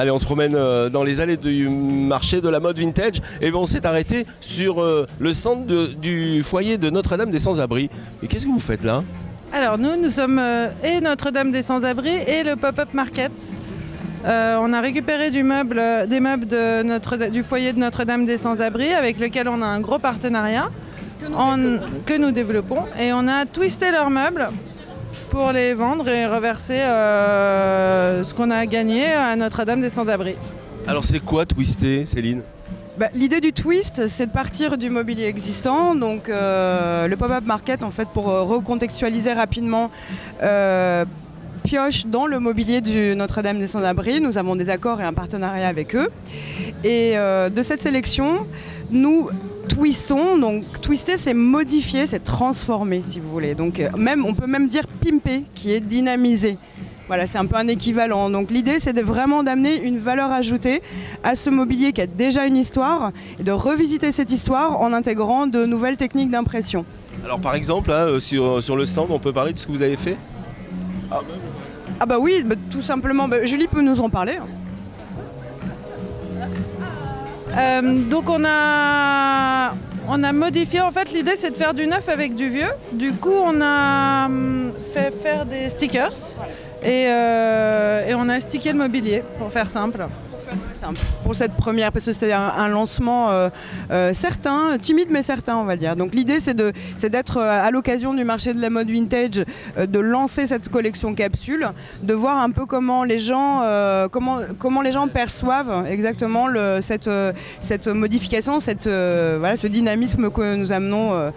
Allez, on se promène dans les allées du marché de la mode vintage. Et bon, on s'est arrêté sur le centre du foyer de Notre-Dame des Sans-Abri. Et qu'est-ce que vous faites là? Alors nous sommes et Notre-Dame des Sans-Abri et le Pop-Up Market. On a récupéré des meubles du foyer de Notre-Dame des Sans-Abri avec lequel on a un gros partenariat que nous développons. Et on a twisté leurs meubles pour les vendre et reverser ce qu'on a gagné à Notre-Dame des Sans-Abri. Alors c'est quoi twister, Céline? L'idée du twist, c'est de partir du mobilier existant. Donc le pop-up market, en fait, pour recontextualiser rapidement, pioche dans le mobilier du Notre-Dame des Sans-Abri. Nous avons des accords et un partenariat avec eux. Et de cette sélection, nous twistons. Donc twister, c'est modifier, c'est transformer, si vous voulez. Donc on peut même dire pimper, qui est dynamisé. Voilà, c'est un peu un équivalent. Donc l'idée, c'est vraiment d'amener une valeur ajoutée à ce mobilier qui a déjà une histoire et de revisiter cette histoire en intégrant de nouvelles techniques d'impression. Alors par exemple, là, sur le stand, on peut parler de ce que vous avez fait? Oui, tout simplement. Julie peut nous en parler. Donc on a modifié, en fait l'idée c'est de faire du neuf avec du vieux. Du coup on a fait faire des stickers et on a stické le mobilier pour faire simple. Pour cette première, parce que c'était un lancement certain, timide mais certain, on va dire. Donc l'idée c'est d'être à l'occasion du marché de la mode vintage, de lancer cette collection capsule, de voir un peu comment les gens perçoivent exactement cette modification, ce dynamisme que nous amenons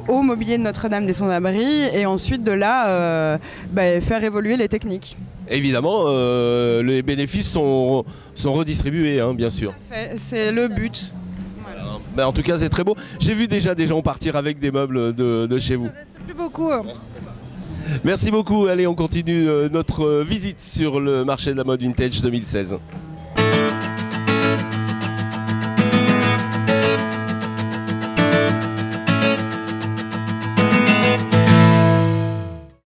au mobilier de Notre-Dame des Sans-Abri, et ensuite de là faire évoluer les techniques. Évidemment, les bénéfices sont redistribués, hein, bien sûr. C'est le but. Voilà. En tout cas, c'est très beau. J'ai vu déjà des gens partir avec des meubles de chez vous. Plus beaucoup. Merci beaucoup. Allez, on continue notre visite sur le marché de la mode vintage 2016.